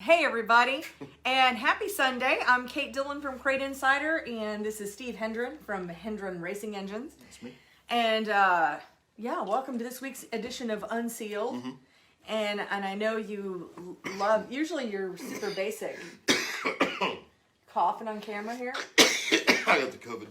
Hey everybody, and happy Sunday. I'm Kate Dillon from Crate Insider, and this is Steve Hendren from Hendren Racing Engines. That's me. And yeah, welcome to this week's edition of Unsealed. Mm-hmm. And I know you love, usually you're super basic. Coughing on camera here? I got the COVID.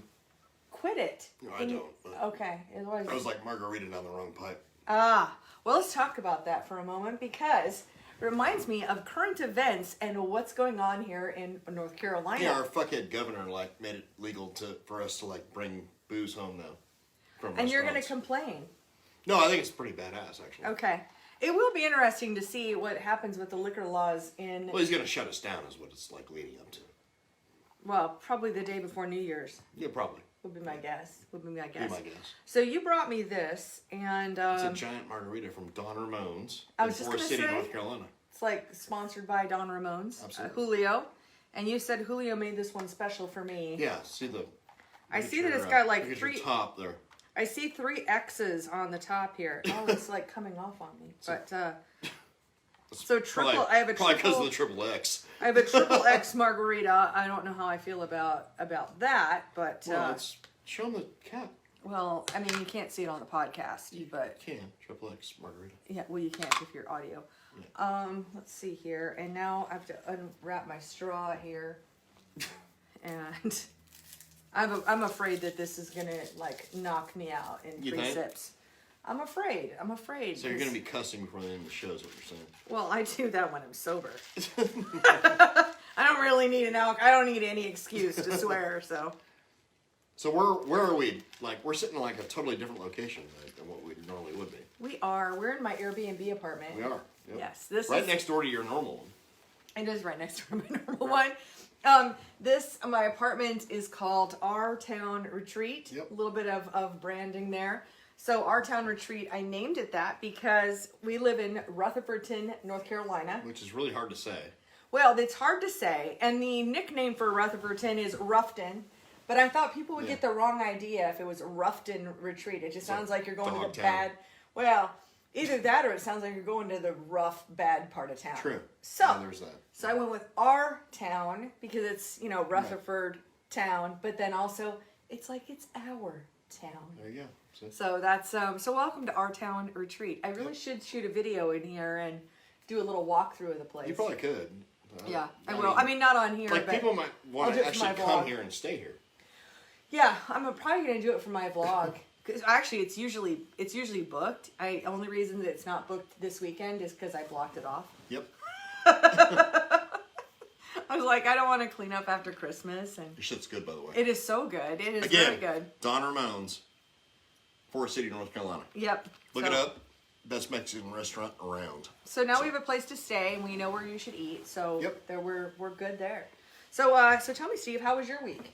Quit it. No, I don't. But Okay. I was like margarita down the wrong pipe. Well, let's talk about that for a moment because it reminds me of current events and what's going on here in North Carolina. Yeah, our fuckhead governor made it legal for us to bring booze home now. And you're going to complain. No, I think it's pretty badass actually. Okay. It will be interesting to see what happens with the liquor laws in... Well, he's going to shut us down is what it's leading up to. Well, probably the day before New Year's. Yeah, probably. Would be my guess. Be my guess. So you brought me this, and... it's a giant margarita from Don Ramon's in Forest City, North Carolina. It's like sponsored by Don Ramon's. Absolutely. Julio. And you said Julio made this one special for me. Yeah, see the... I see that it's got like three... Your top there. I see 3 X's on the top here. Oh, it's like coming off on me. But, so triple, probably, I have a triple... Probably because of the triple X. I have a triple X margarita. I don't know how I feel about that, but... Well, let's show them the cap. Well, I mean, you can't see it on the podcast, but... You can. Triple X margarita. Yeah, well, you can't if you're audio. Yeah. Let's see here. And now I have to unwrap my straw here. And I'm afraid that this is going to, knock me out in 3 sips. I'm afraid. So you're going to be cussing before the end of the show is what you're saying. Well, I do that when I'm sober. I don't really need I don't need any excuse to swear, so... So where are we? We're sitting in a totally different location than what we normally would be. We are. We're in my Airbnb apartment. We are. Yep. Yes. This right is next door to your normal one. It is right next door to my normal one. My apartment is called Our Town Retreat. Yep. A little bit of branding there. So Our Town Retreat, I named it that because we live in Rutherfordton, North Carolina. Which is really hard to say. Well, it's hard to say. And the nickname for Rutherfordton is Ruffton. But I thought people would get the wrong idea if it was Ruffton Retreat. It just sounds like you're going to the bad... Well, either that or it sounds like you're going to the rough, bad part of town. True. So, yeah, there's that. So I went with Our Town because it's, Rutherford town. But then also, it's like it's our town. There you go. So that's... so welcome to Our Town Retreat. I really should shoot a video in here and do a little walkthrough of the place. You probably could. Yeah, I will. I mean, not on here, but... people might want to actually come here and stay here. Yeah, I'm probably going to do it for my vlog. Because actually, it's usually booked. Only reason that it's not booked this weekend is because I blocked it off. Yep. I was like, I don't want to clean up after Christmas. And your shit's good, by the way. It is so good. It is very good. Don Ramon's, Forest City, North Carolina. Yep. Look it up. Best Mexican restaurant around. So now we have a place to stay, and we know where you should eat. So we're good there. So so tell me, Steve, how was your week?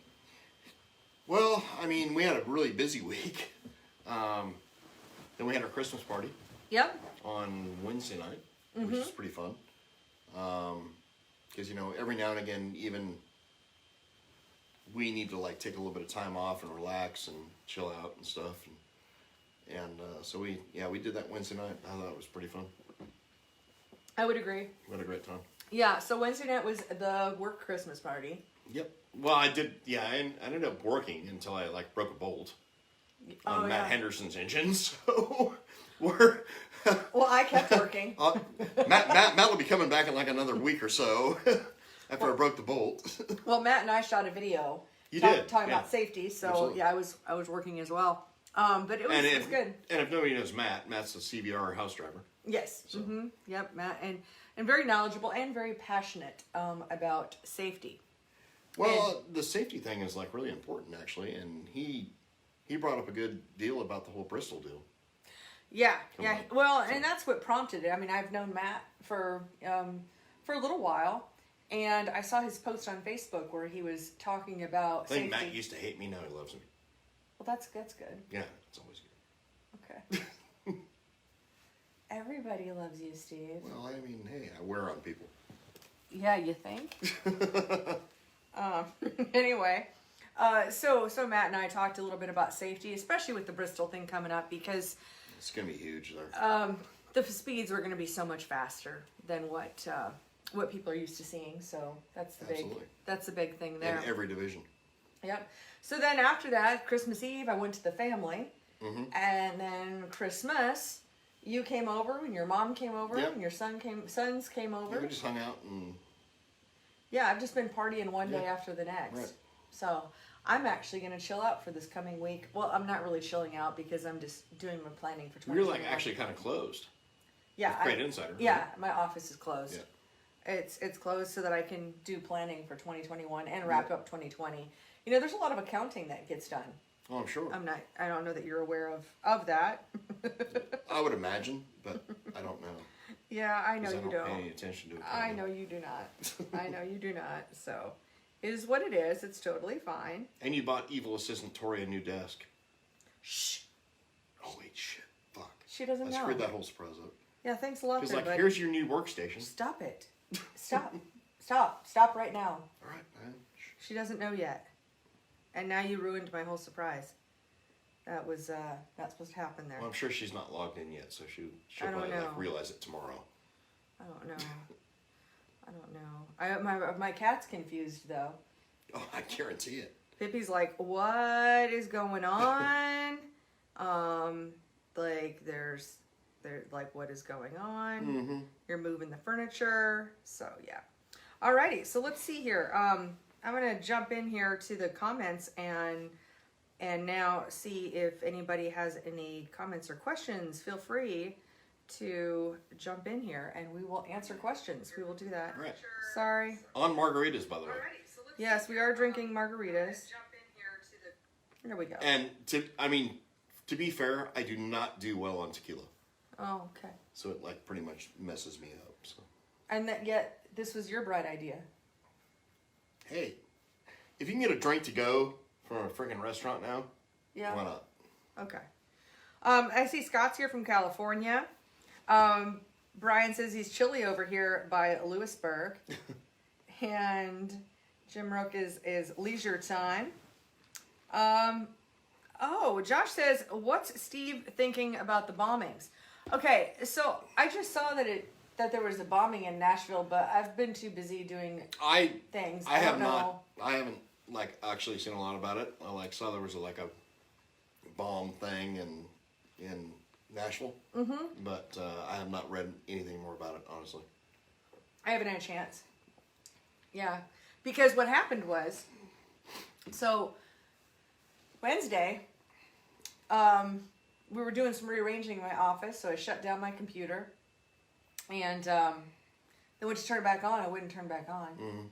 Well, I mean, we had a really busy week. Then we had our Christmas party. Yep. On Wednesday night, which was pretty fun. Because, every now and again, even we need to, take a little bit of time off and relax and chill out and stuff. And so we did that Wednesday night. I thought it was pretty fun. I would agree. We had a great time. Yeah, so Wednesday night was the work Christmas party. Yep. Well, I did. Yeah, I ended up working until I broke a bolt on Matt Henderson's engine. So we're. Well, I kept working. Matt will be coming back in another week or so after I broke the bolt. Well, Matt and I shot a video. Talking about safety. So absolutely. Yeah, I was working as well. But it was good. And if nobody knows Matt's a CBR house driver. Yes. So. Mm-hmm. Yep, Matt, and very knowledgeable and very passionate about safety. Well, the safety thing is really important actually, and he brought up a good deal about the whole Bristol deal. Yeah. Well, and that's what prompted it. I mean, I've known Matt for a little while, and I saw his post on Facebook where he was talking about safety. Matt used to hate me. Now he loves me. Well, that's good. Yeah, it's always good. Okay. Everybody loves you, Steve. Well, I mean, hey, I wear on people. Yeah, you think? Anyway, so Matt and I talked a little bit about safety, especially with the Bristol thing coming up, because it's going to be huge there. The speeds were going to be so much faster than what what people are used to seeing. So that's the big thing there. In every division. Yep. So then after that, Christmas Eve, I went to the family. Mm-hmm. And then Christmas, you came over and your mom came over and your sons came over. Yeah, we just hung out and... Yeah, I've just been partying one day after the next. Right. So I'm actually going to chill out for this coming week. Well, I'm not really chilling out because I'm just doing my planning for 2021. You're like actually kind of closed. Yeah. CrateInsider. Right? Yeah, my office is closed. Yeah. It's closed so that I can do planning for 2021 and wrap up 2020. You know, there's a lot of accounting that gets done. Oh, I'm sure. I don't know that you're aware of that. I would imagine, but I don't know. Yeah, I know you don't. Pay any attention to it. I know you do not. I know you do not. So, it is what it is. It's totally fine. And you bought evil assistant Tori a new desk. Shh. Oh wait, shit. Fuck. She doesn't know. I screwed that whole surprise up. Yeah, thanks a lot. Because like, here's your new workstation. Stop it. Stop right now. All right, man. She doesn't know yet. And now you ruined my whole surprise. That was not supposed to happen there. Well, I'm sure she's not logged in yet, so she'll probably like realize it tomorrow. I don't know. My cat's confused though. Oh, I guarantee it. Pippi's like, what is going on? Like what is going on? Mm-hmm. You're moving the furniture. So yeah. Alrighty, so let's see here. I'm gonna jump in here to the comments and now see if anybody has any comments or questions. Feel free to jump in here and we will answer questions. We will do that. Right. Sorry. On margaritas, by the way. Yes, we are drinking margaritas. There we go. And to be fair, I do not do well on tequila. Oh, okay. So it like pretty much messes me up. So. And yet this was your bright idea. Hey, if you can get a drink to go from a freaking restaurant now, why not? Okay. I see Scott's here from California. Brian says he's chilly over here by Lewisburg. And Jim Rook is leisure time. Josh says, what's Steve thinking about the bombings? Okay, so I just saw that there was a bombing in Nashville, but I've been too busy doing things. I haven't like actually seen a lot about it. I saw there was a bomb thing in Nashville, but I have not read anything more about it, honestly. I haven't had a chance. Yeah, because what happened was, so Wednesday, we were doing some rearranging in my office, so I shut down my computer, and then went to turn it back on. I wouldn't turn back on. Mm-hmm.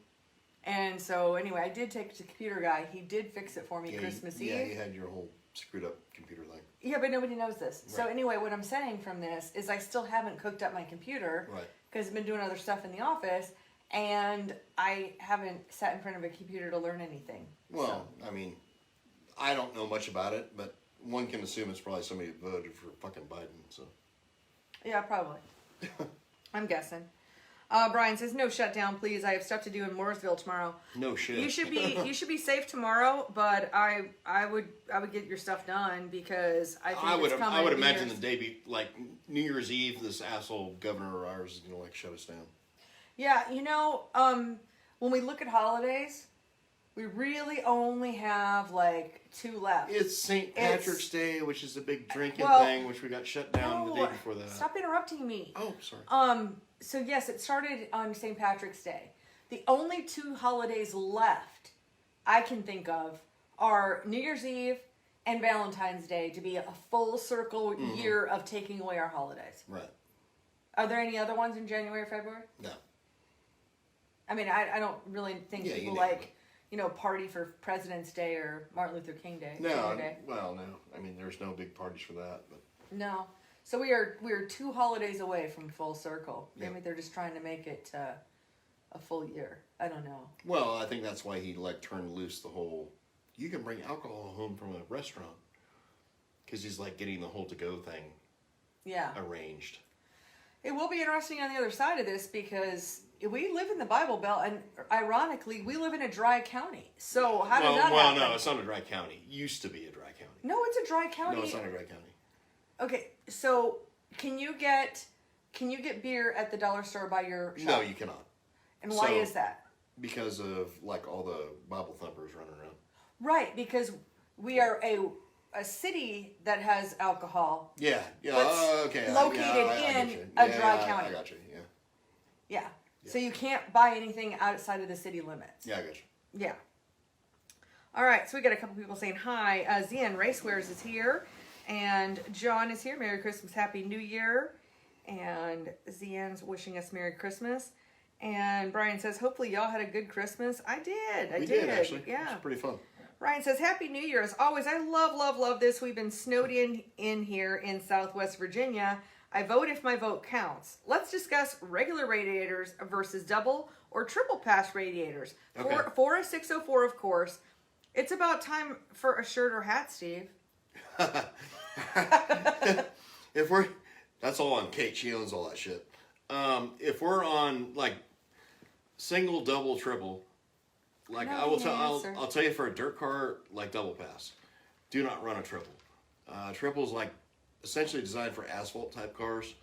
And so anyway, I did take it to the computer guy. He did fix it for me Christmas Eve. Yeah, he had your whole screwed up computer thing. Yeah, but nobody knows this. Right. So anyway, what I'm saying from this is I still haven't cooked up my computer. Right. Because I've been doing other stuff in the office, and I haven't sat in front of a computer to learn anything. Well, so. I don't know much about it, but one can assume it's probably somebody who voted for fucking Biden, so. Yeah, probably. I'm guessing. Brian says, no shutdown, please. I have stuff to do in Mooresville tomorrow. No shit. You should be safe tomorrow, but I would get your stuff done because I think it's coming. I would imagine the day New Year's Eve, this asshole governor of ours is gonna shut us down. Yeah, when we look at holidays, we really only have 2 left. It's St. Patrick's Day, which is a big drinking thing, which we got shut down the day before that. Stop interrupting me. Oh, sorry. So yes, it started on St. Patrick's Day. The only 2 holidays left I can think of are New Year's Eve and Valentine's Day to be a full circle year of taking away our holidays. Right. Are there any other ones in January or February? No. I don't really think people party for President's Day or Martin Luther King Day. No, well, no. There's no big parties for that. But. No. So we are 2 holidays away from full circle. Yeah. Maybe they're just trying to make it a full year. I don't know. Well, I think that's why he turned loose the whole. You can bring alcohol home from a restaurant because he's getting the whole to-go thing. Yeah. Arranged. It will be interesting on the other side of this because we live in the Bible Belt, and ironically, we live in a dry county. So how does that happen? Well, no, it's not a dry county. It used to be a dry county. No, it's a dry county. No, it's not a dry county. Okay, so can you get beer at the dollar store by your shop? No, you cannot. And why is that? Because of like all the Bible thumpers running around. Right, because we are a city that has alcohol. Yeah. Okay. Located in a dry county. I got you. Yeah. So you can't buy anything outside of the city limits. Yeah, I got you. Yeah. All right, so we got a couple people saying hi. Zian Racewares is here, and John is here. Merry Christmas, Happy New Year. And Zian's wishing us Merry Christmas. And Brian says, hopefully y'all had a good Christmas. I did. We did, actually. Yeah. It was pretty fun. Ryan says, Happy New Year. As always, I love this. We've been snowed in here in Southwest Virginia. I vote if my vote counts. Let's discuss regular radiators versus double or triple pass radiators. Okay. For a 604, of course. It's about time for a shirt or hat, Steve. That's all on Kate. She owns all that shit. If we're on like single, double, triple, like I'll tell you for a dirt car, like double pass, do not run a triple. Triple is like essentially designed for asphalt type cars.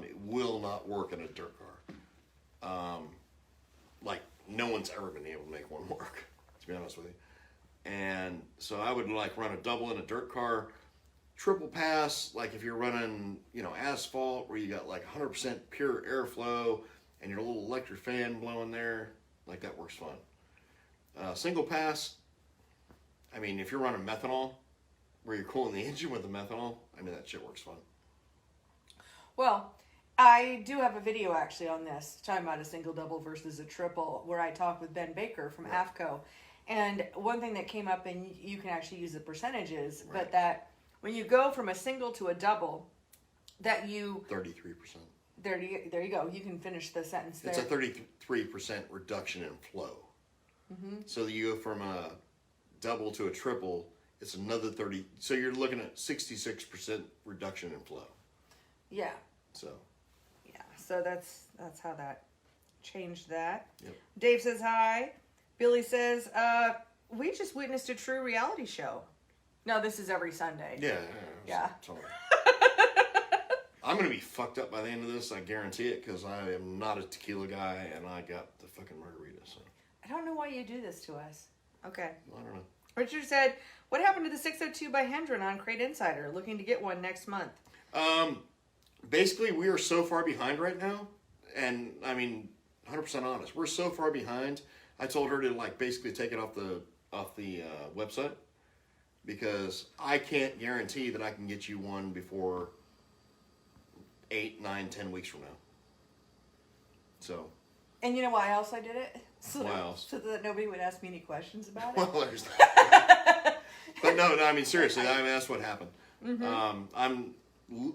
It will not work in a dirt car. Like no one's ever been able to make one work, to be honest with you. And so I would like run a double in a dirt car. Triple pass, like if you're running, asphalt where you got like 100% pure airflow and your little electric fan blowing there, like that works fine. Single pass, I mean, if you're running methanol where you're cooling the engine with the methanol, I mean, that shit works fine. Well, I do have a video actually on this, talking about a single double versus a triple, where I talked with Ben Baker from AFCO. And one thing that came up, and you can actually use the percentages, but that when you go from a single to a double, that you... 33%. There you go. You can finish the sentence there. It's a 33% reduction in flow. Mm-hmm. So you go from a double to a triple, it's another 30. So you're looking at 66% reduction in flow. Yeah. So. Yeah. So that's how that changed that. Yep. Dave says hi. Billy says, we just witnessed a true reality show. No, this is every Sunday. Yeah. I'm going to be fucked up by the end of this, I guarantee it, because I am not a tequila guy, and I got the fucking margarita, so. I don't know why you do this to us. Okay. I don't know. Richard said, what happened to the 602 by Hendron on Crate Insider? Looking to get one next month. Basically, we are so far behind right now, and, I mean, 100% honest, we're so far behind. I told her to, like, basically take it off the website, because I can't guarantee that I can get you one before 8, 9, 10 weeks from now. So. And you know why else I did it? Why else? So that nobody would ask me any questions about it. Well, there's that. But no, I mean, seriously, I mean, that's what happened. Mm-hmm.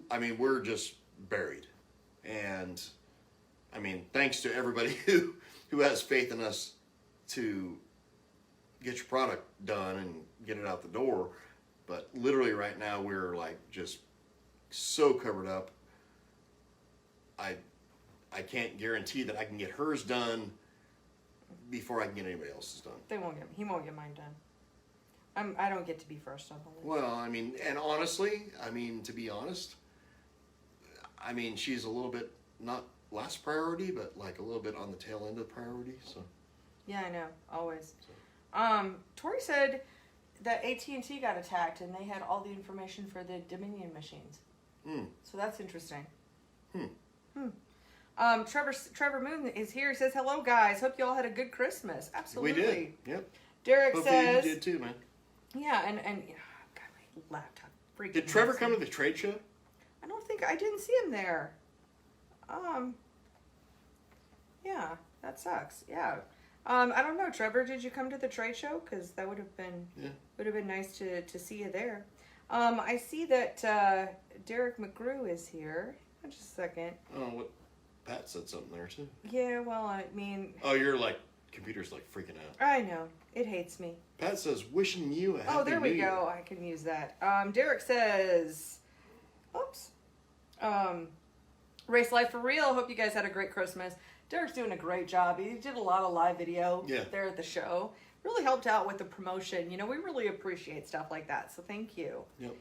I mean, we're just buried. And, I mean, thanks to everybody who has faith in us to get your product done and get it out the door. But literally right now, we're like just so covered up. I can't guarantee that I can get hers done before I can get anybody else's done. He won't get mine done. I don't get to be first on the list. Well, I mean, and honestly, I mean, to be honest, I mean, she's a little bit not last priority, but like a little bit on the tail end of priority. So. Yeah, I know. Always. Tori said that AT&T got attacked and they had all the information for the Dominion machines. So that's interesting. Trevor Moon is here. He says, hello, guys. Hope you all had a good Christmas. Absolutely. We did. Yep. Derek Hopefully says... you did too, man. Yeah, and God, my laptop freaking... Did Trevor come to the trade show? I didn't see him there. Yeah, that sucks. Yeah. I don't know, Trevor, did you come to the trade show? Because that would have been nice to see you there. I see that Derek McGrew is here. Just a second. Oh, what? Pat said something there too. Yeah, well, I mean. Oh, you're like computer's like freaking out. I know it hates me. Pat says, "Wishing you a happy Oh, there we New Year." go. I can use that. Derek says, "Oops." Race Life for Real. Hope you guys had a great Christmas. Derek's doing a great job. He did a lot of live video there at the show. Really helped out with the promotion. You know, we really appreciate stuff like that. So thank you. Yep.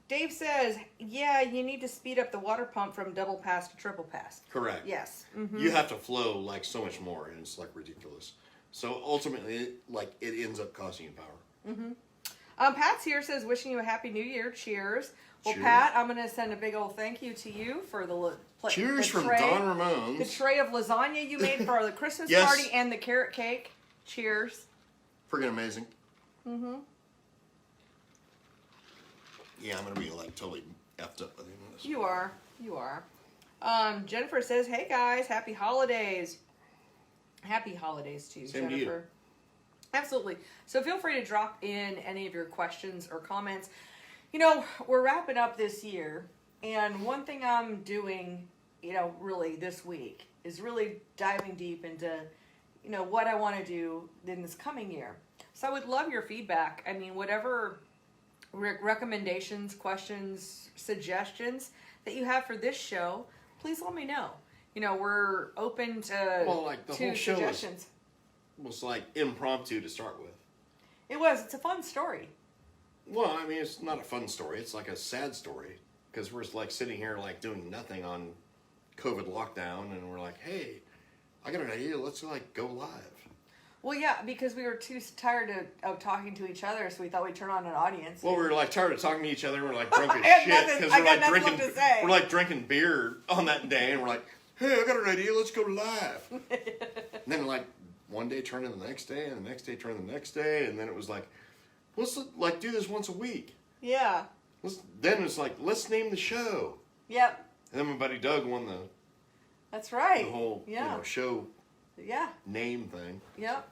Dave says, yeah, you need to speed up the water pump from double pass to triple pass. Correct. Yes. Mm-hmm. You have to flow like so much more, and it's like ridiculous. So ultimately, like it ends up costing you power. Mm-hmm. Pat's here, says, wishing you a happy new year. Cheers. Well, cheers. Pat, I'm going to send a big old thank you to you for the cheers the from tray, Don Ramones. The tray of lasagna you made for the Christmas yes. party and the carrot cake. Cheers. Friggin' amazing. Mm-hmm. Yeah, I'm going to be like totally effed up by the end of this. You are. Jennifer says, hey guys, happy holidays. Happy holidays to you, Same Jennifer. To you. Absolutely. So feel free to drop in any of your questions or comments. You know, we're wrapping up this year, and one thing I'm doing, you know, really this week is really diving deep into, you know, what I want to do in this coming year. So I would love your feedback. I mean, whatever recommendations, questions, suggestions that you have for this show, please let me know. You know, we're open to, the whole show suggestions. Was like impromptu to start with. It was. It's a fun story. Well, I mean, it's not a fun story. It's like a sad story because we're like sitting here like doing nothing on COVID lockdown, and we're like, hey, I got an idea. Let's like go live. Well, yeah, because we were too tired of talking to each other, so we thought we'd turn on an audience. Well, we were like tired of talking to each other, and we're like drunk as shit because we're like drinking beer on that day, and we're like, hey, I got an idea. Let's go live. And then like one day turned into the next day, and the next day turned into the next day, and then it was like, let's like do this once a week. Yeah. Then it's like, let's name the show. Yep. And then my buddy Doug won the. That's right. The whole show. Yeah. Name thing. Yep.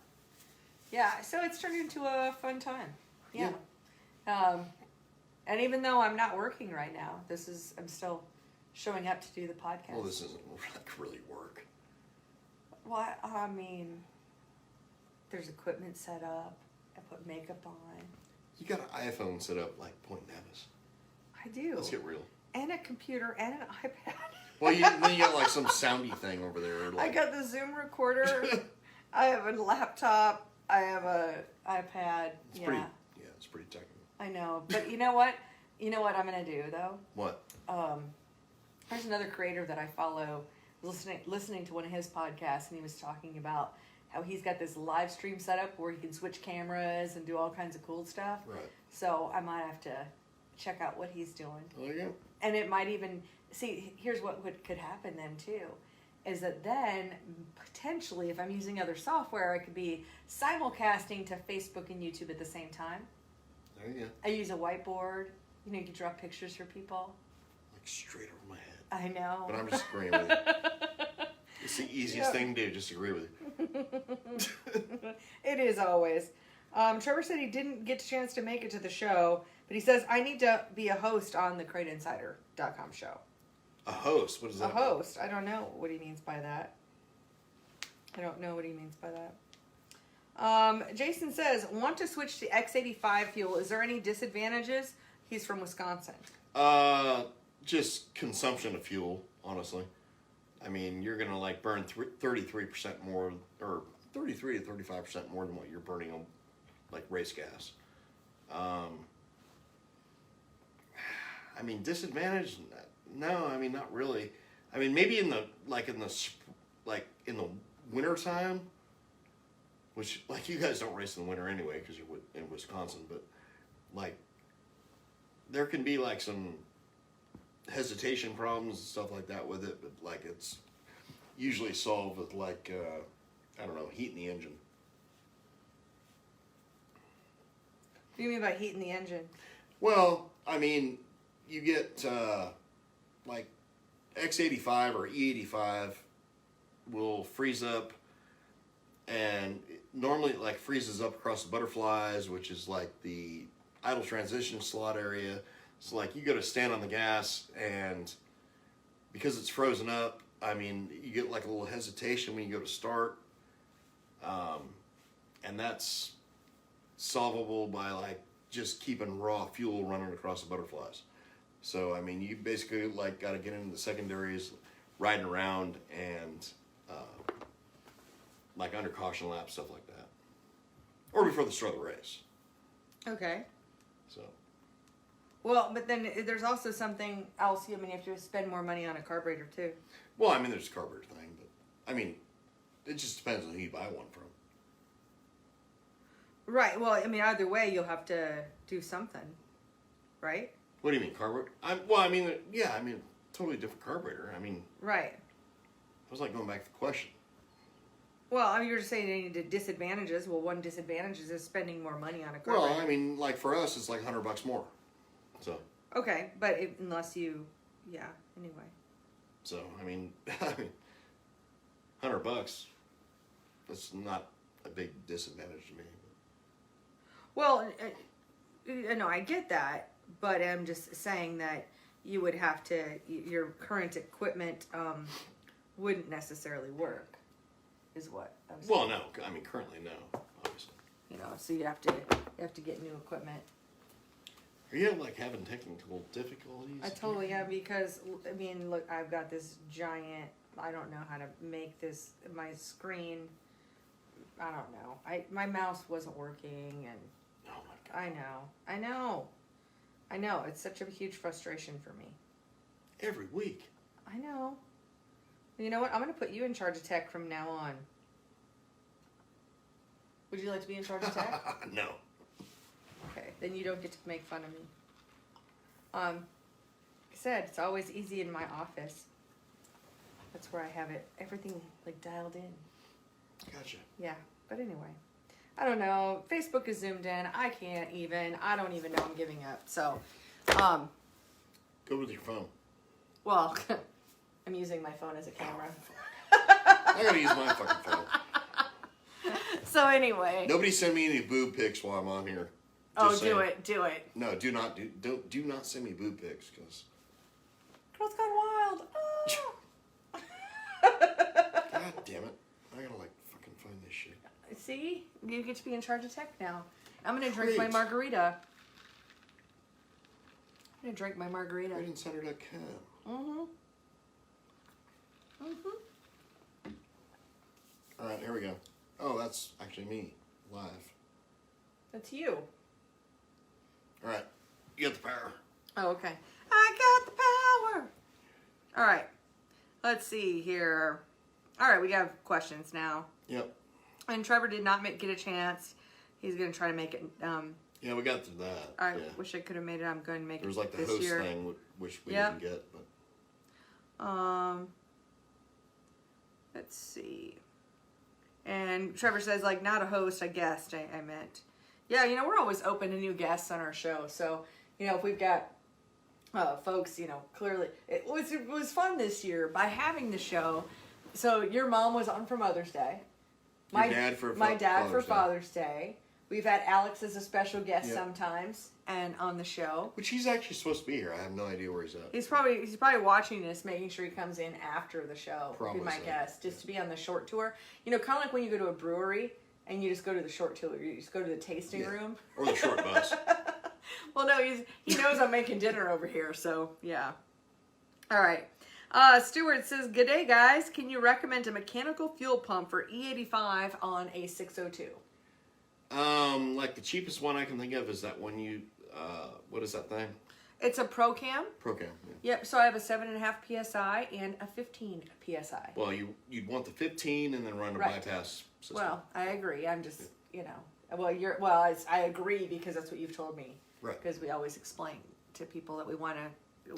Yeah. So it's turned into a fun time. Yeah. And even though I'm not working right now, I'm still showing up to do the podcast. Well, this isn't like really work. Well, I mean, there's equipment set up. I put makeup on. You got an iPhone set up like Point Nevis. I do. Let's get real. And a computer and an iPad. Well, then you got like some soundy thing over there. Like... I got the Zoom recorder. I have a laptop. I have a iPad. It's pretty technical. I know, but you know what? You know what I'm gonna do though? What? There's another creator that I follow. Listening to one of his podcasts, and he was talking about how he's got this live stream setup where he can switch cameras and do all kinds of cool stuff. Right. So I might have to check out what he's doing. Oh yeah. And it might even here's what could happen then too, is that then potentially if I'm using other software, I could be simulcasting to Facebook and YouTube at the same time. There you go. I use a whiteboard. You know, you can draw pictures for people. Like straight over my head. I know. But I'm just agreeing with you. It's the easiest thing to do, just agree with you. It is always. Trevor said he didn't get a chance to make it to the show, but he says, I need to be a host on the CrateInsider.com show. A host? What is that? A host. I don't know what he means by that. I don't know what he means by that. Jason says, want to switch to X85 fuel. Is there any disadvantages? He's from Wisconsin. Just consumption of fuel, honestly. I mean, you're going to like burn 33% more, or 33 to 35% more than what you're burning on like race gas. I mean, disadvantage? No, I mean, not really. I mean, maybe in the winter time, which like you guys don't race in the winter anyway because you're in Wisconsin, but like there can be like some hesitation problems and stuff like that with it, but like it's usually solved with like I don't know, heating the engine. What do you mean by heating the engine? Well, I mean, you get like X85 or E85 will freeze up, and it normally it like freezes up across the butterflies, which is like the idle transition slot area. So like you go to stand on the gas, and because it's frozen up, I mean, you get like a little hesitation when you go to start, and that's solvable by like just keeping raw fuel running across the butterflies. So I mean, you basically like got to get into the secondaries, riding around, and like under caution lap, stuff like that, or before the start of the race. Okay. So. Well, but then there's also something else. I mean, you have to spend more money on a carburetor too. Well, I mean, there's a carburetor thing, but I mean, it just depends on who you buy one from. Right. Well, I mean, either way, you'll have to do something, right? What do you mean, carburetor? Totally different carburetor. I mean, right. I was like going back to the question. Well, I mean, you're just saying any disadvantages. Well, one disadvantage is spending more money on a carburetor. Well, I mean, like for us, it's like $100 more. So. Okay, but unless you, anyway. So I mean, $100. That's not a big disadvantage to me. Well, no, I get that, but I'm just saying that you would have to, your current equipment wouldn't necessarily work, is what I was saying. Well, no, I mean currently no, obviously. You know, so you have to get new equipment. Are you like having technical difficulties? I totally am because I mean, look, I've got this giant. I don't know how to make this my screen. I don't know. My mouse wasn't working, and oh my God. I know. It's such a huge frustration for me. Every week. I know. You know what? I'm going to put you in charge of tech from now on. Would you like to be in charge of tech? No. Okay, then you don't get to make fun of me. Like I said, it's always easy in my office. That's where I have it. Everything like dialed in. Gotcha. Yeah, but anyway. I don't know. Facebook is zoomed in. I can't even. I don't even know. I'm giving up. So, Go with your phone. Well, I'm using my phone as a camera. I gotta use my fucking phone. So anyway. Nobody send me any boob pics while I'm on here. Just do it. No, do not send me boob pics, because. Girls Gone Wild. Oh. God damn it! I gotta like fucking find this shit. See, you get to be in charge of tech now. I'm gonna drink my margarita. I'm gonna drink my margarita. CrateInsider.com. All right, here we go. Oh, that's actually me, live. That's you. All right, you got the power. Oh, okay. I got the power. All right. Let's see here. All right, we have questions now. Yep. And Trevor did not get a chance. He's going to try to make it. Yeah, we got through that. I wish I could have made it. I'm going to make there was it like the this host year. thing, which we didn't get. But. Let's see. And Trevor says, like, not a host, a guest, I meant. Yeah, you know, we're always open to new guests on our show. So, you know, if we've got folks, you know, clearly. It was fun this year by having the show. So your mom was on for Mother's Day. My dad for Father's Day. We've had Alex as a special guest sometimes and on the show. Which he's actually supposed to be here. I have no idea where he's at. He's probably watching this, making sure he comes in after the show. Probably my guess, just to be on the short tour. You know, kind of like when you go to a brewery and you just go to the short tour. You just go to the tasting room. Or the short bus. Well, no, he knows I'm making dinner over here, so yeah. All right. Stuart says, "Good day, guys. Can you recommend a mechanical fuel pump for E85 on a 602?" Like the cheapest one I can think of is that one what is that thing? It's a ProCam. ProCam, yeah. Yep, so I have a 7.5 PSI and a 15 PSI. Well, you'd want the 15 and then run a bypass system. Well, I agree. I'm just, you know, I agree because that's what you've told me. Right. Because we always explain to people that we want to,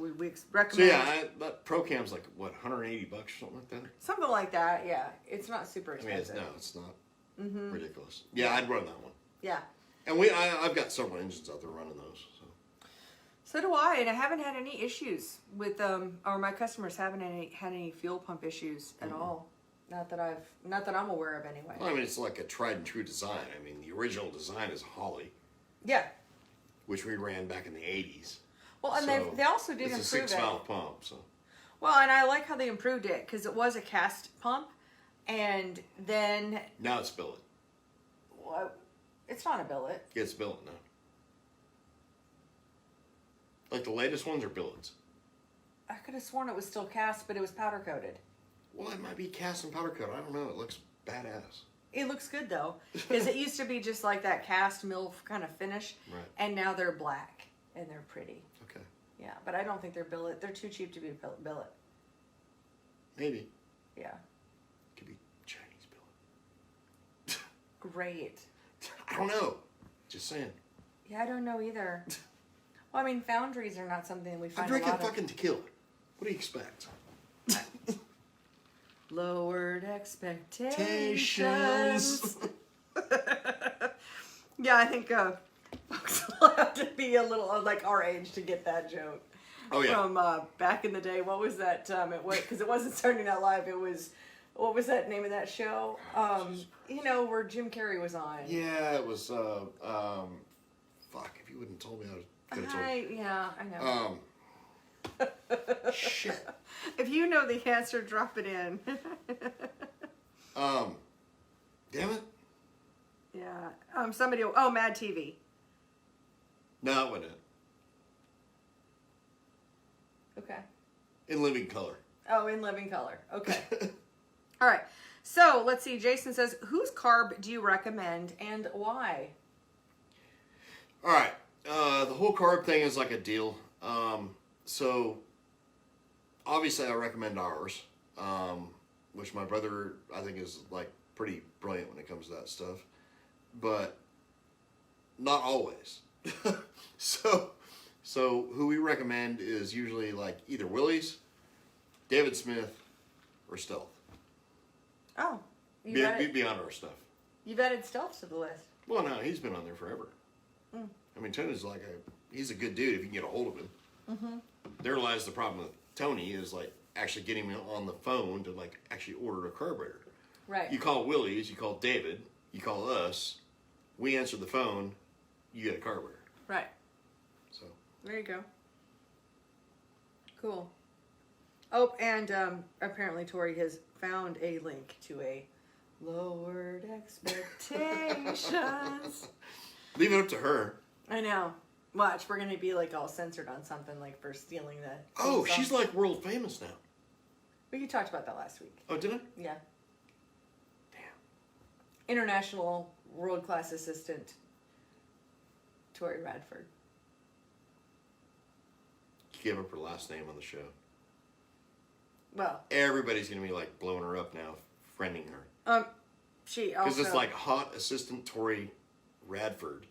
we recommend. So yeah, that ProCam's like, what, $180 or something like that? Something like that, yeah. It's not super expensive. I mean, it's not ridiculous. Yeah, I'd run that one. Yeah. And I've got several engines out there running those. So do I, and I haven't had any issues with or my customers haven't had any fuel pump issues at all. Not that I'm aware of anyway. Well, I mean, it's like a tried and true design. I mean, the original design is Holly. Yeah. Which we ran back in the 80s. Well, and they also did improve it. It's a 6-valve pump, so. Well, and I like how they improved it because it was a cast pump, and then now it's billet. Well, it's not a billet. Yeah, it's billet now. Like the latest ones are billets. I could have sworn it was still cast, but it was powder coated. Well, it might be cast and powder coated. I don't know. It looks badass. It looks good though, because it used to be just like that cast mill kind of finish, right. And now they're black and they're pretty. Yeah, but I don't think they're billet. They're too cheap to be billet. Maybe. Yeah. Could be Chinese billet. Great. I don't know. Just saying. Yeah, I don't know either. Well, I mean, foundries are not something we find I'm drinking a lot fucking tequila. What do you expect? Lowered expectations. Yeah, I think folks will have to be a little like our age to get that joke. Oh yeah. From back in the day, what was that? It was because it wasn't Saturday Night Live. It was, what was that name of that show? You know, where Jim Carrey was on. Yeah, it was. Fuck! If you wouldn't have told me, I could have told you. Yeah, I know. Shit. If you know the answer, drop it in. Damn it. Yeah. Somebody. Mad TV. No, it wasn't it. Okay. In Living Color. Oh, in Living Color. Okay. All right. So let's see. Jason says, "Whose carb do you recommend and why?" All right. The whole carb thing is like a deal. So obviously I recommend ours, which my brother I think is like pretty brilliant when it comes to that stuff, but not always. So who we recommend is usually like either Willie's, David Smith, or Stealth. Oh, Beyond our stuff. You've added Stealth to the list. Well, no, he's been on there forever. I mean, Tony's like he's a good dude if you can get a hold of him. Mm-hmm. There lies the problem with Tony is like actually getting him on the phone to like actually order a carburetor. Right. You call Willie's, you call David, you call us, we answer the phone, you get a carburetor. Right. So. There you go. Cool. Oh, and apparently Tori has found a link to a Lowered Expectations. Leave it up to her. I know. Watch, we're going to be like all censored on something like for stealing the... Oh, she's like world famous now. Well, you talked about that last week. Oh, did I? Yeah. Damn. International world-class assistant, Tori Radford. You gave up her last name on the show. Well... Everybody's going to be like blowing her up now, friending her. She also... Because it's like hot assistant Tori Radford.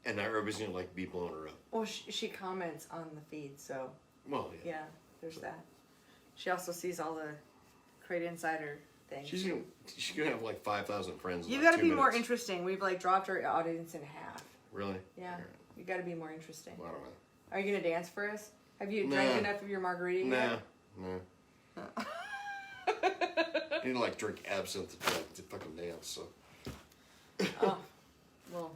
And now everybody's going to like be blowing her up. Well, she comments on the feed, so... Well, yeah. Yeah, there's that. She also sees all the Crate Insider things. She's gonna have like 5,000 friends. You got to be more interesting. We've like dropped our audience in half. Really? Yeah. Right. You got to be more interesting. Well, I don't know. Are you gonna dance for us? Have you drank enough of your margarita yet? No. I need to like drink absinthe to fucking dance. So. Oh, well.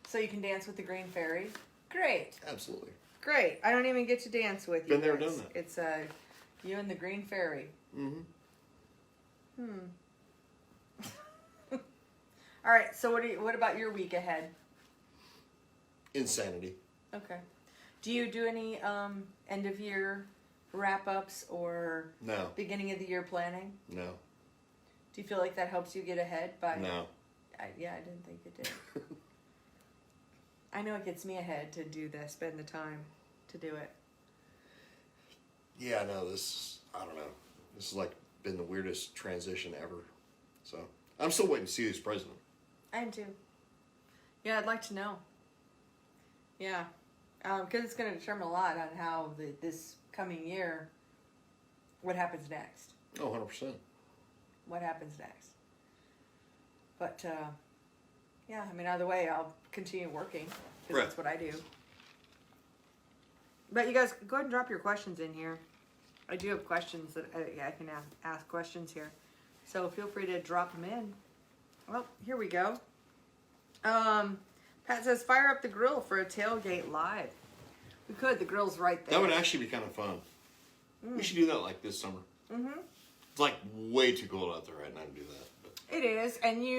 So you can dance with the Green Fairy? Great. Absolutely. Great. I don't even get to dance with you. Been there, done that. It's you and the Green Fairy. Mm-hmm. All right. So what about your week ahead? Insanity. Okay. Do you do any end of year wrap ups or No. beginning of the year planning? No. Do you feel like that helps you get ahead by? No. I didn't think it did. I know it gets me ahead to do this, spend the time to do it. Yeah, no, I don't know. This has like been the weirdest transition ever. So I'm still waiting to see who's president. I am too. Yeah, I'd like to know. Yeah, because it's going to determine a lot on how this coming year, what happens next. Oh, 100%. What happens next. But, yeah, I mean, either way, I'll continue working, because that's what I do. But you guys, go ahead and drop your questions in here. I do have questions that I can ask questions here. So feel free to drop them in. Well, here we go. Pat says, fire up the grill for a tailgate live. We could. The grill's right there. That would actually be kind of fun. We should do that like this summer. Mm-hmm. It's like way too cold out there right now to do that. But. It is. And you,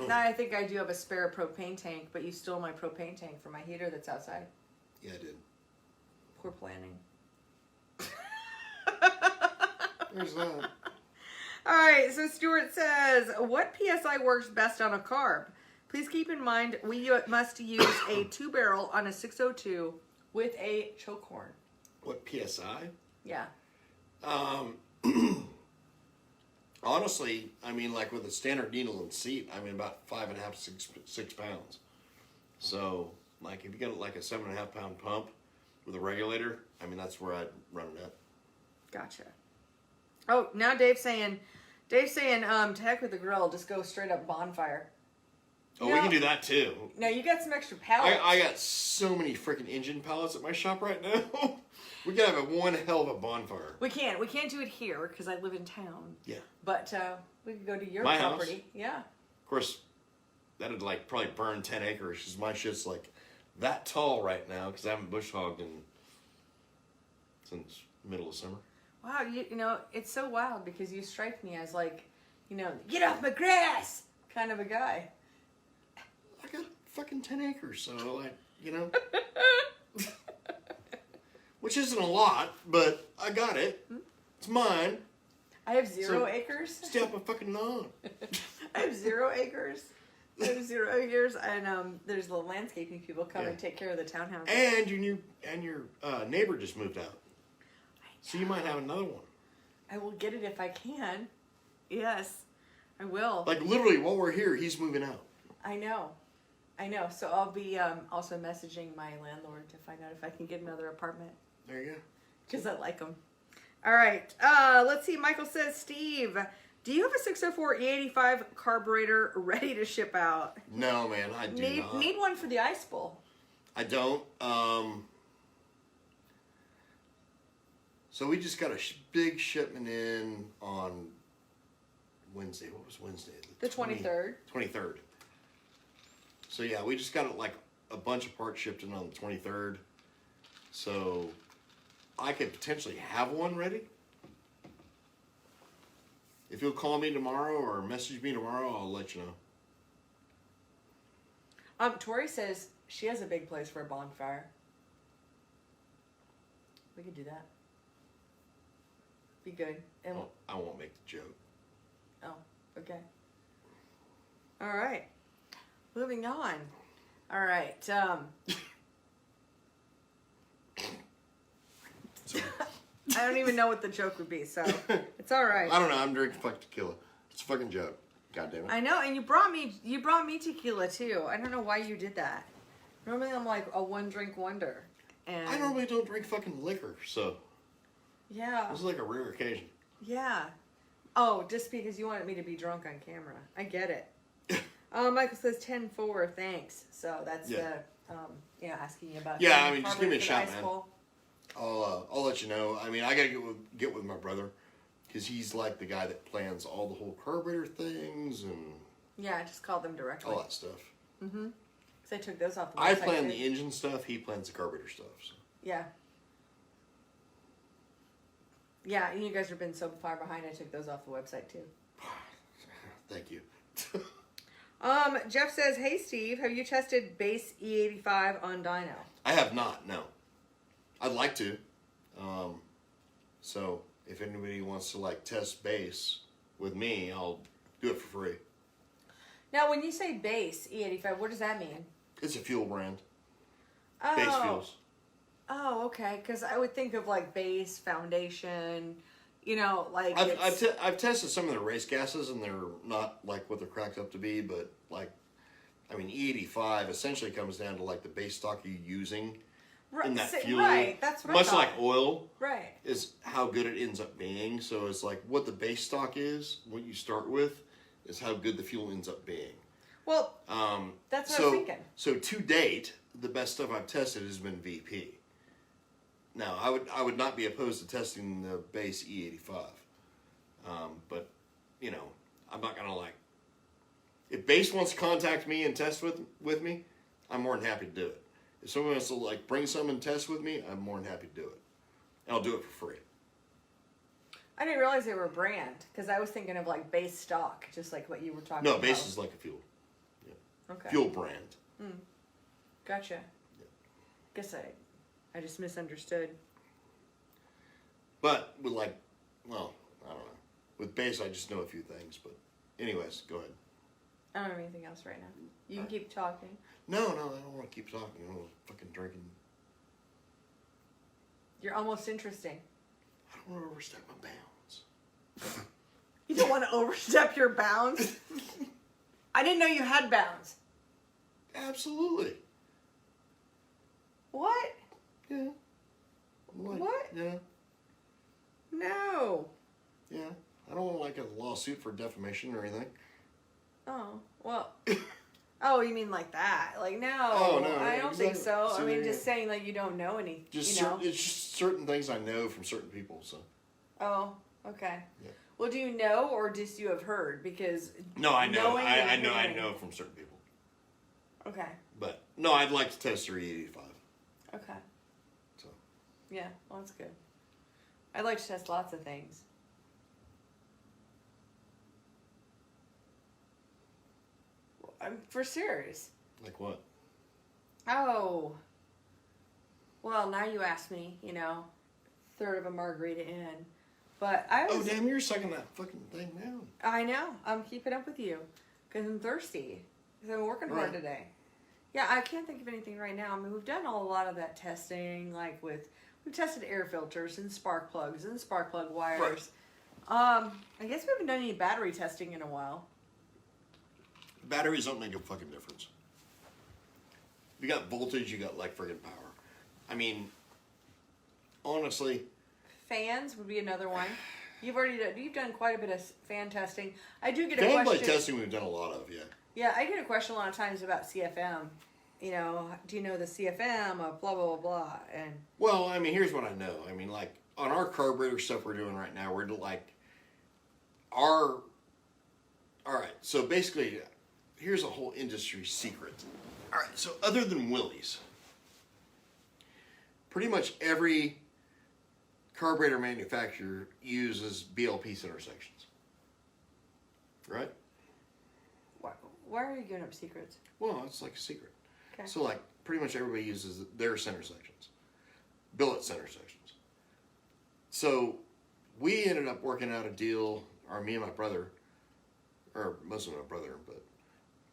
now I think I do have a spare propane tank, but you stole my propane tank for my heater that's outside. Yeah, I did. Poor planning. There's that. All right, so Stuart says, what PSI works best on a carb? Please keep in mind we must use a 2-barrel on a 602 with a choke horn. What PSI? Yeah. Honestly, I mean, like with a standard needle and seat, I mean about 5.5, 6 pounds. So, like if you got like a 7.5 pound pump with a regulator, I mean that's where I'd run it at. Gotcha. Oh, now Dave's saying, to heck with the grill, just go straight up bonfire. Oh, we can do that too. No, you got some extra pallets. I got so many freaking engine pallets at my shop right now. We can have one hell of a bonfire. We can't do it here because I live in town. Yeah. But we could go to your my property. House. Yeah. Of course, that'd like probably burn 10 acres because my shit's like that tall right now because I haven't bush hogged since middle of summer. Wow, you know, it's so wild because you strike me as like, you know, get off my grass kind of a guy. I got fucking 10 acres, so like, you know. Which isn't a lot, but I got it. It's mine. I have 0 acres. Stay off my fucking lawn. I have 0 acres. And there's the landscaping people come and take care of the townhouse. And your neighbor just moved out. So you might have another one. I will get it if I can. Yes, I will. Like literally while we're here, he's moving out. I know. So I'll be also messaging my landlord to find out if I can get another apartment. There you go. Because I like them. All right. Let's see. Michael says, Steve, do you have a 604 E85 carburetor ready to ship out? No, man, I do not. Need one for the ice bowl. I don't. So we just got a big shipment in on Wednesday. What was Wednesday? The 23rd. 23rd. So yeah, we just got like a bunch of parts shipped in on the 23rd. So I could potentially have one ready. If you'll call me tomorrow or message me tomorrow, I'll let you know. Tori says she has a big place for a bonfire. We could do that. Be good. And I won't make the joke. Oh, okay. All right. Moving on. All right. I don't even know what the joke would be, so it's all right. I don't know. I'm drinking fucking tequila. It's a fucking joke. God damn it. I know, and you brought me tequila too. I don't know why you did that. Normally I'm like a one drink wonder. And I normally don't drink fucking liquor, so yeah. This is like a rare occasion. Yeah. Oh, just because you wanted me to be drunk on camera. I get it. Michael says 10-4, thanks. So that's the asking you about. Yeah, I mean, just give me a shot, man. I'll let you know. I mean, I gotta get with my brother because he's like the guy that plans all the whole carburetor things and I just called them directly. All that stuff. Mm-hmm. Because I took those off the website. I plan the engine stuff. He plans the carburetor stuff. So. Yeah. Yeah, and you guys have been so far behind. I took those off the website too. Thank you. Jeff says, "Hey Steve, have you tested base E85 on dyno?" I have not. No. I'd like to. So if anybody wants to like test base with me, I'll do it for free. Now, when you say base E85, what does that mean? It's a fuel brand. Oh. Base fuels. Oh, okay. Because I would think of like base, foundation, like I've tested some of the race gases and they're not like what they're cracked up to be, but like, I mean, E85 essentially comes down to like the base stock you're using in that fuel. Right, that's what much I thought. like oil. Right. Is how good it ends up being. So it's like what the base stock is, what you start with, is how good the fuel ends up being. Well, that's what I'm thinking. So to date, the best stuff I've tested has been VP. Now, I would not be opposed to testing the base E85. But, I'm not going to like... If base wants to contact me and test with me, I'm more than happy to do it. If someone wants to like bring some and test with me, I'm more than happy to do it. And I'll do it for free. I didn't realize they were a brand, because I was thinking of like base stock, just like what you were talking about. No, base is like a fuel. Yeah. Okay. Fuel brand. Gotcha. Yeah. Guess I just misunderstood. But with like, well, I don't know. With base, I just know a few things. But anyways, go ahead. I don't have anything else right now. You can keep talking. No, I don't want to keep talking. I'm fucking drinking You're almost interesting. I don't want to overstep my bounds. You don't want to overstep your bounds? I didn't know you had bounds. Absolutely. What? Yeah. What? Yeah. No. Yeah. I don't want like a lawsuit for defamation or anything. Oh, well. Oh, you mean like that? Like, no. Oh, no. I don't think so. So I mean, just saying like you don't know any. It's just certain things I know from certain people, so. Oh, okay. Yeah. Well, do you know or just you have heard? Because no, I know. I know from certain people. Okay. But no, I'd like to test 385. Okay. So. Yeah, well, that's good. I'd like to test lots of things. I'm for serious. Like what? Oh. Well, now you ask me, third of a margarita in. But I was... Oh, damn, you're sucking that fucking thing down. I know. I'm keeping up with you. Because I'm thirsty. Because I've been working hard today. Yeah, I can't think of anything right now. I mean, we've done a lot of that testing, like we've tested air filters and spark plugs and spark plug wires. Right. I guess we haven't done any battery testing in a while. Batteries don't make a fucking difference. You got voltage, you got like friggin' power. I mean, honestly. Fans would be another one. You've done quite a bit of fan testing. I do get a question. Fan blade testing we've done a lot of, yeah. Yeah, I get a question a lot of times about CFM. Do you know the CFM of blah, blah, blah, blah? And well, I mean, here's what I know. I mean, like, on our carburetor stuff we're doing right now, we're like, all right, so basically, here's a whole industry secret. All right, so other than Willys, pretty much every carburetor manufacturer uses BLP center sections. Right? Why are you giving up secrets? Well, it's like a secret. Okay. So, like, pretty much everybody uses their center sections. Billet center sections. So, we ended up working out a deal, or me and my brother, or mostly my brother, but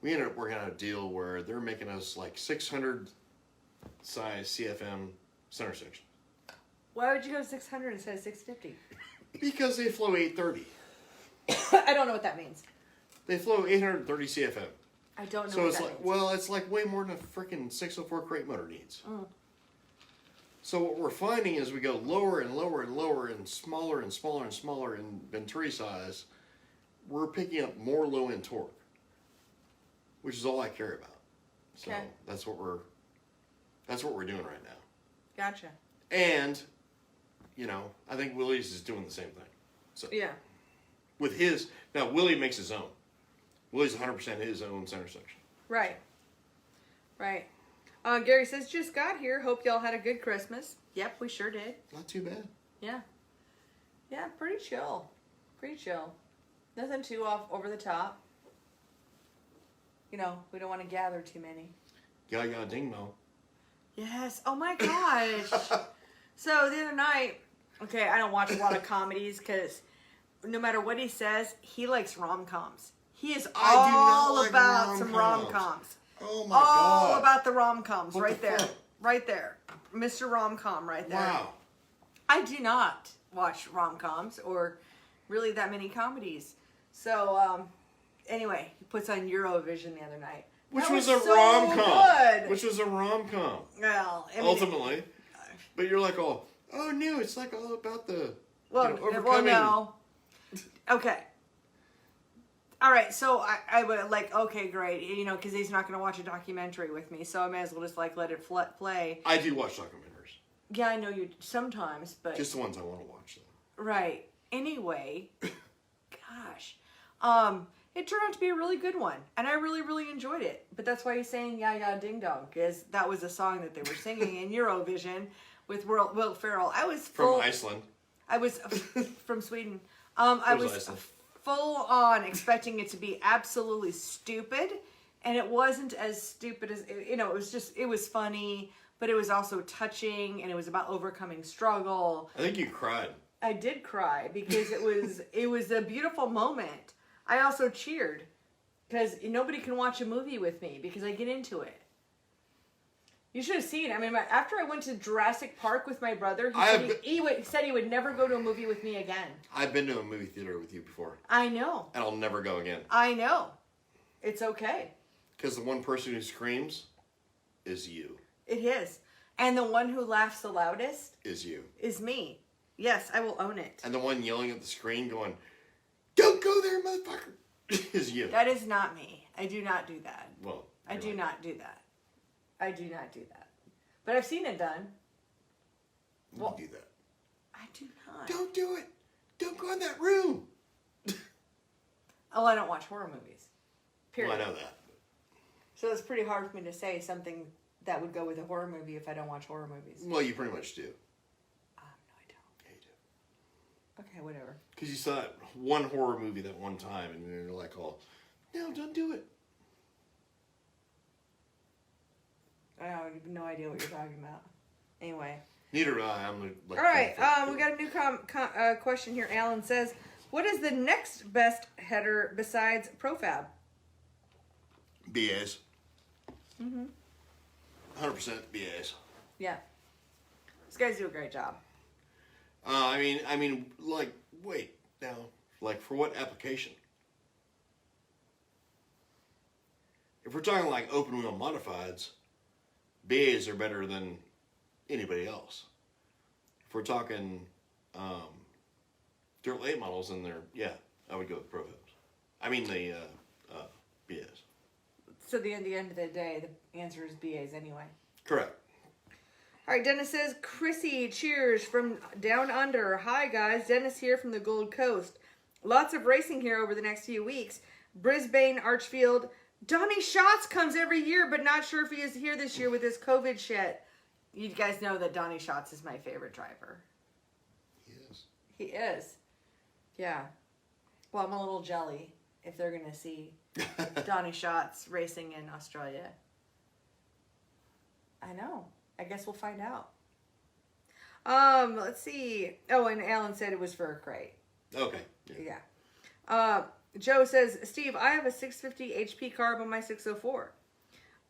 we ended up working out a deal where they're making us like 600 size CFM center section. Why would you go 600 instead of 650? Because they flow 830. I don't know what that means. They flow 830 CFM. I don't know so what it's that like, means. well, it's like way more than a freaking 604 crate motor needs. Mm. So what we're finding is we go lower and lower and lower and smaller and smaller and smaller in venturi size. We're picking up more low-end torque, which is all I care about. So okay. That's what we're doing right now. Gotcha. And, I think Willys is doing the same thing. So yeah. With his, now Willie makes his own. Willie's 100% his own center section. Right. Right. Gary says, just got here. Hope y'all had a good Christmas. Yep, we sure did. Not too bad. Yeah. Yeah, pretty chill. Pretty chill. Nothing too over the top. We don't want to gather too many. Yeah, ding mo. Yes. Oh my gosh. So the other night, okay, I don't watch a lot of comedies because no matter what he says, he likes rom-coms. He is all about some rom-coms. Oh my God. All about the rom-coms right there. Right there. Mr. Rom-Com right there. Wow. I do not watch rom-coms or really that many comedies. So, anyway, he puts on Eurovision the other night. Which was a rom-com. Which was a rom-com. Well, ultimately. But you're like, oh no, it's like all about the overcoming. Well, no. Okay. All right, so I would like, okay, great, because he's not going to watch a documentary with me, so I may as well just let it play. I do watch documentaries. Yeah, I know you sometimes, but... Just the ones I want to watch, though. Right. Anyway, gosh. It turned out to be a really good one, and I really, really enjoyed it. But that's why he's saying "Ya Ya Ding Dong," because that was a song that they were singing in Eurovision with Will Ferrell. I was from Iceland. I was from Sweden. I was Iceland. Full on expecting it to be absolutely stupid, and it wasn't as stupid as it was funny, but it was also touching, and it was about overcoming struggle. I think you cried. I did cry because it was a beautiful moment. I also cheered because nobody can watch a movie with me because I get into it. You should have seen. I mean, after I went to Jurassic Park with my brother, he said he would never go to a movie with me again. I've been to a movie theater with you before. I know. And I'll never go again. I know. It's okay. Because the one person who screams is you. It is. And the one who laughs the loudest is you. Is me. Yes, I will own it. And the one yelling at the screen going, "Don't go there, motherfucker," is you. That is not me. I do not do that. Well, I do not do that. I do not do that. But I've seen it done. You do that. I do not. Don't do it. Don't go in that room. Oh, I don't watch horror movies. Period. Well, I know that. So it's pretty hard for me to say something that would go with a horror movie if I don't watch horror movies. Well, you pretty much do. No, I don't. Yeah, you do. Okay, whatever. Because you saw that one horror movie that one time, and you're like, "Oh, no, don't do it." I have no idea what you're talking about. Anyway. Neither do I. I'm like. All right. We got a new question here. Alan says, "What is the next best header besides Profab?" BAs. 100% BAs. Yeah. These guys do a great job. I mean, like, wait, now, like, for what application? If we're talking like open wheel modifieds, BAs are better than anybody else. If we're talking dirt late models, then I would go with Profabs. I mean the BAs. So at the end of the day, the answer is BAs anyway. Correct. All right, Dennis says, "Chrissy, cheers from down under. Hi, guys. Dennis here from the Gold Coast. Lots of racing here over the next few weeks. Brisbane, Archfield. Donnie Schatz comes every year, but not sure if he is here this year with his COVID shit." You guys know that Donnie Schatz is my favorite driver. He is. He is. Yeah. Well, I'm a little jelly if they're going to see Donnie Schatz racing in Australia. I know. I guess we'll find out. Let's see. Oh, and Alan said it was for a crate. Okay. Yeah. Joe says, "Steve, I have a 650 HP carb on my 604.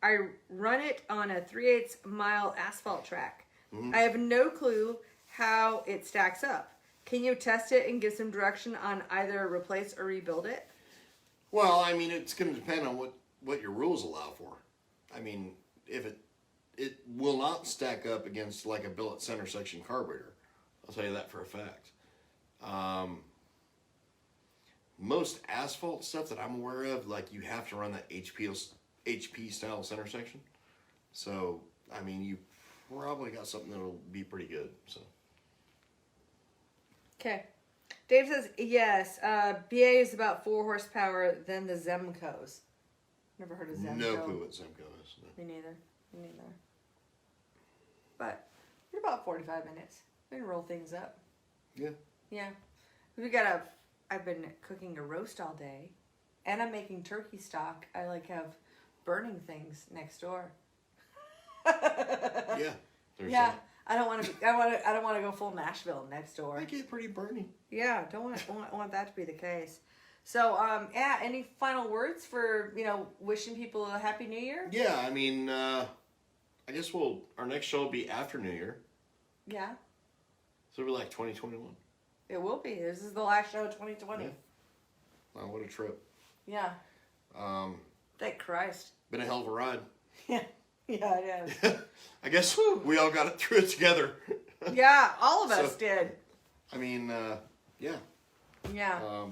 I run it on a 3/8 mile asphalt track. Mm-hmm. I have no clue how it stacks up. Can you test it and give some direction on either replace or rebuild it?" Well, I mean, it's going to depend on what your rules allow for. I mean, if it will not stack up against like a billet center section carburetor. I'll tell you that for a fact. Most asphalt stuff that I'm aware of, like you have to run that HP style center section. So, I mean, you probably got something that'll be pretty good. So. Okay. Dave says, yes, BA is about 4 horsepower than the Zemco's. Never heard of Zemco. No clue what Zemco is. No. Me neither. But in about 45 minutes, we can roll things up. Yeah. Yeah. I've been cooking a roast all day, and I'm making turkey stock. I have burning things next door. Yeah. Yeah. I don't want to go full Nashville next door. I get pretty burning. Yeah, don't want that to be the case. So, any final words for, wishing people a Happy New Year? Yeah, I mean, I guess our next show will be after New Year. Yeah. So it'll be like 2021. It will be. This is the last show of 2020. Yeah. Wow, what a trip. Yeah. Thank Christ. Been a hell of a ride. Yeah. Yeah, it is. I guess we all got it through it together. Yeah, all of us did. I mean, yeah. Yeah.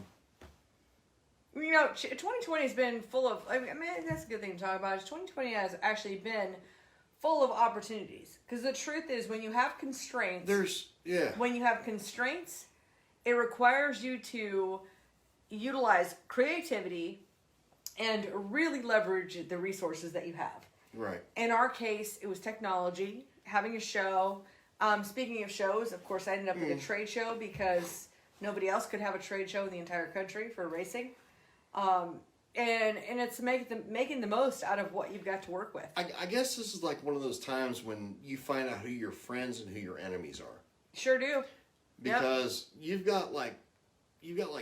2020 has been full of, I mean, that's a good thing to talk about. 2020 has actually been full of opportunities. Because the truth is, when you have constraints, when you have constraints, it requires you to utilize creativity and really leverage the resources that you have. Right. In our case, it was technology, having a show. Speaking of shows, of course, I ended up at a trade show because nobody else could have a trade show in the entire country for racing. And it's making the most out of what you've got to work with. I guess this is like one of those times when you find out who your friends and who your enemies are. Sure do. Because you've got like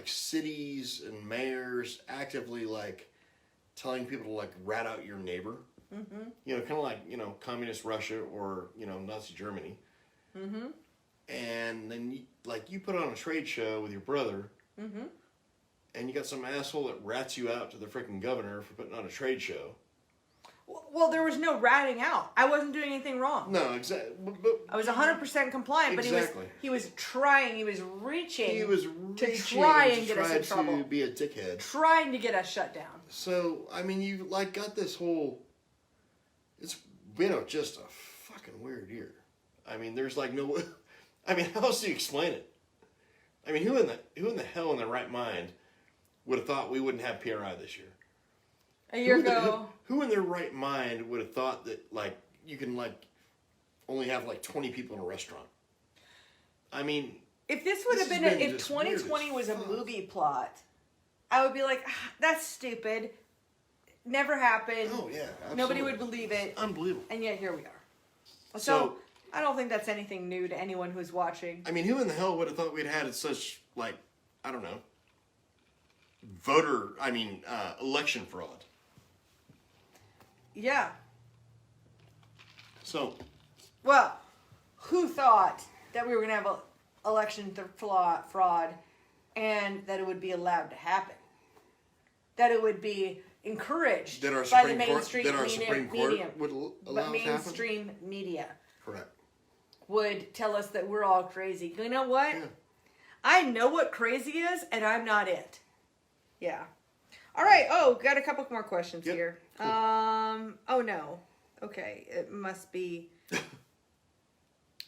cities and mayors actively like telling people to like rat out your neighbor. You know, kind of like, you know, communist Russia or, you know, Nazi Germany. Mm-hmm. And then, you put on a trade show with your brother, and you got some asshole that rats you out to the freaking governor for putting on a trade show. Well, there was no ratting out. I wasn't doing anything wrong. No, exactly. I was 100% compliant, exactly. But he was trying, he was reaching to try and get us in trouble. To be a dickhead. Trying to get us shut down. So, I mean, you, got this whole... It's been just a fucking weird year. I mean, there's, no... I mean, how else do you explain it? I mean, who in the hell in their right mind would have thought we wouldn't have PRI this year? A year ago. Who in their right mind would have thought that, you can, only have, 20 people in a restaurant? I mean... If this would have been... If 2020 was a movie plot, I would be like, that's stupid. Never happened. Oh, yeah. Absolutely. Nobody would believe it. Unbelievable. And yet, here we are. So I don't think that's anything new to anyone who's watching. I mean, who in the hell would have thought we'd had such, I don't know, election fraud? Yeah. So. Well, who thought that we were going to have election fraud and that it would be allowed to happen? That it would be encouraged by the mainstream media. Correct. Would tell us that we're all crazy. You know what? Yeah. I know what crazy is, and I'm not it. Yeah. All right. Oh, got a couple more questions here. Cool. Oh no. Okay. It must be.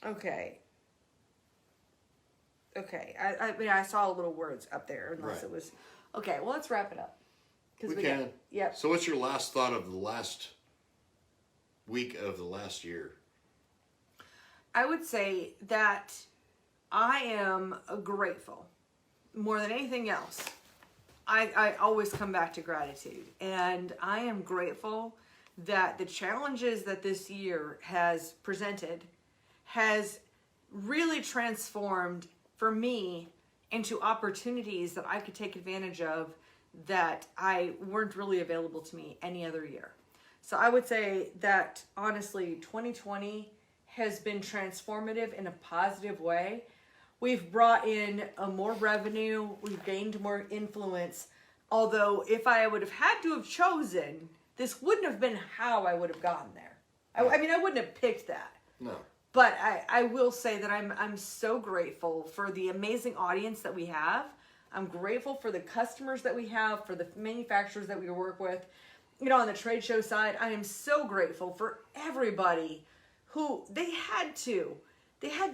Okay. Okay. I mean, I saw little words up there, unless it was. Okay. Well, let's wrap it up. We can. Yep. So, what's your last thought of the last week of the last year? I would say that I am grateful more than anything else. I always come back to gratitude, and I am grateful that the challenges that this year has presented has really transformed for me into opportunities that I could take advantage of that I weren't really available to me any other year. So I would say that honestly 2020 has been transformative in a positive way. We've brought in more revenue, we've gained more influence, although if I would have had to have chosen, this wouldn't have been how I would have gotten there. I mean, I wouldn't have picked that. No. But I will say that I'm so grateful for the amazing audience that we have. I'm grateful for the customers that we have, for the manufacturers that we work with. You know, on the trade show side, I am so grateful for everybody who they had to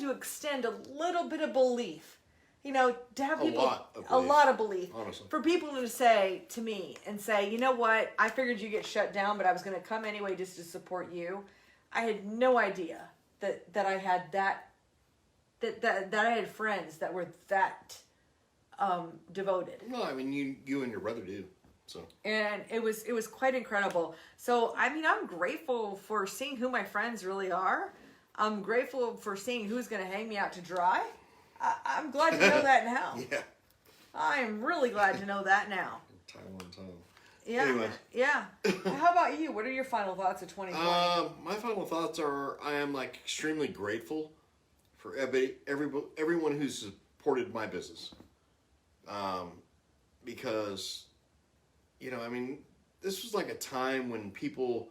extend a little bit of belief, you know, to have people, a lot of belief, honestly. For people to say to me and say, you know what, I figured you get shut down, but I was going to come anyway just to support you. I had no idea that I had that I had friends that were that devoted. Well, I mean, you and your brother do. So. And it was quite incredible. So, I mean, I'm grateful for seeing who my friends really are. I'm grateful for seeing who's going to hang me out to dry. I'm glad to know that now. Yeah. I'm really glad to know that now. Time on time. Yeah. Anyways. Yeah. How about you? What are your final thoughts of 2020? My final thoughts are I am extremely grateful for everyone who's supported my business. Because, you know, I mean, this was a time when people,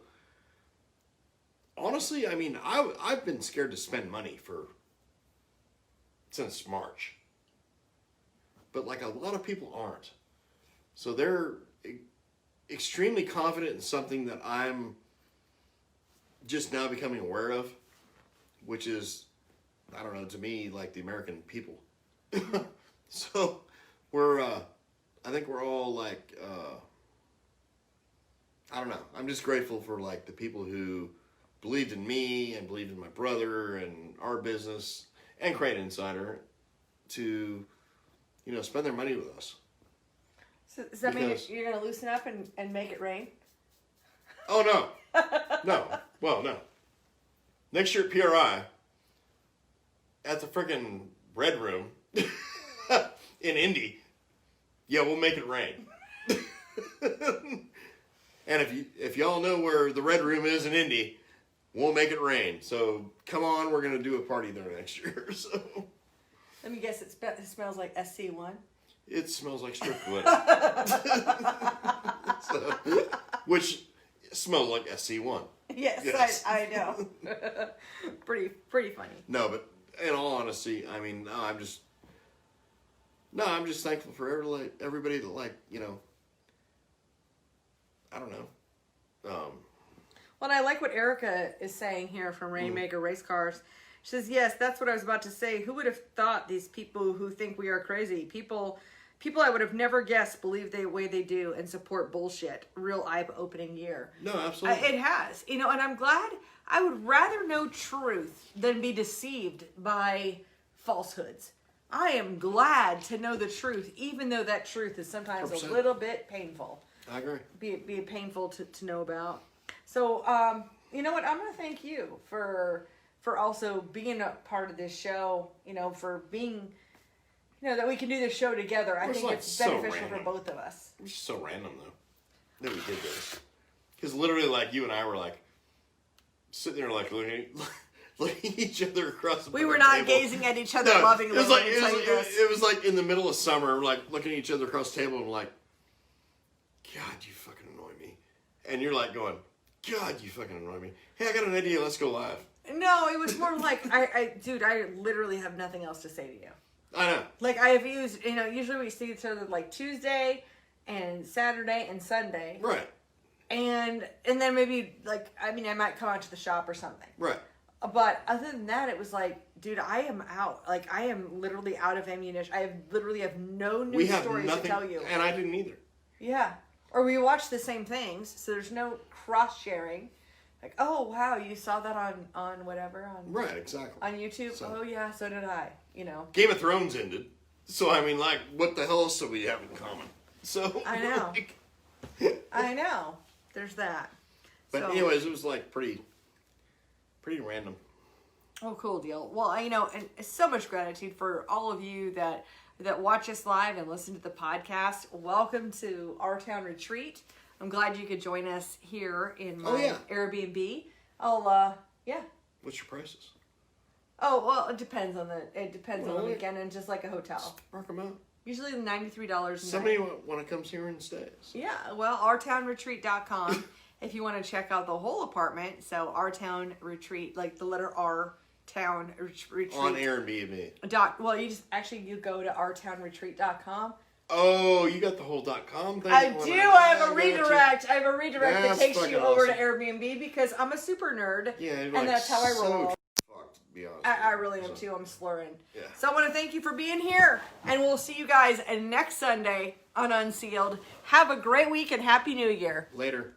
honestly, I mean, I've been scared to spend money since March. But a lot of people aren't. So they're extremely confident in something that I'm just now becoming aware of, which is, I don't know, to me, the American people. So I think we're all I don't know. I'm just grateful for the people who believed in me and believed in my brother and our business and Crate Insider to, you know, spend their money with us. So does that mean you're going to loosen up and make it rain? Oh, no. No. Well, no. Next year at PRI, at the freaking Red Room in Indy, yeah, we'll make it rain. And if y'all know where the Red Room is in Indy, we'll make it rain. So come on, we're going to do a party there next year. So let me guess, it smells like SC1. It smells like Strickwood. Which smells like SC1. Yes. I know. pretty funny. No, but in all honesty, I mean, I'm just thankful for everybody that, like, you know, I don't know. Well, and I like what Erica is saying here from Rainmaker Race Cars. She says, yes, that's what I was about to say. Who would have thought these people who think we are crazy? People I would have never guessed believe the way they do and support bullshit. Real eye-opening year. No, absolutely. It has. You know, and I'm glad. I would rather know truth than be deceived by falsehoods. I am glad to know the truth, even though that truth is sometimes 100%. a little bit painful. I agree. Be painful to know about. So, you know what? I'm going to thank you for also being a part of this show, you know, for being, you know, that we can do this show together. I think it's beneficial for both of us. It's just so random, though, that we did this. Because literally, like, you and I were, like, sitting there, like, looking at each other across the table. We were not gazing at each other lovingly. It was like in the middle of summer, like, looking at each other across the table and like, God, you fucking annoy me. And you're like going, God, you fucking annoy me. Hey, I got an idea. Let's go live. No, it was more like, dude, I literally have nothing else to say to you. I know. Like, I have used, you know, usually we see each other like Tuesday and Saturday and Sunday. Right. And then maybe, like, I mean, I might come out to the shop or something. Right. But other than that, it was like, dude, I am out. Like, I am literally out of ammunition. I literally have no new stories to tell you. And I didn't either. Yeah. Or we watch the same things, so there's no cross-sharing. Like, oh, wow, you saw that on whatever. Right, exactly. On YouTube? So, oh, yeah, so did I, you know. Game of Thrones ended. So, I mean, like, what the hell else do we have in common? So I know. I know. There's that. But anyways, it was, like, pretty random. Oh, cool deal. Well, you know, and so much gratitude for all of you that watch us live and listen to the podcast. Welcome to Our Town Retreat. I'm glad you could join us here in my Airbnb. Yeah. What's your prices? Oh, well, it depends on the weekend and just like a hotel. Mark them out. Usually $93 a Somebody want to come here and stays. Yeah, well, ourtownretreat.com if you want to check out the whole apartment. So Our Town Retreat, like the letter R, Town Retreat. On Airbnb. You go to ourtownretreat.com. Oh, you got the whole .com thing? I do. I have a redirect. I have a redirect that takes you over to Airbnb because I'm a super nerd. Yeah, and that's how I roll. Fucked, to be honest. I really am too. I'm slurring. Yeah. So I want to thank you for being here, and we'll see you guys next Sunday on Unsealed. Have a great week and Happy New Year. Later.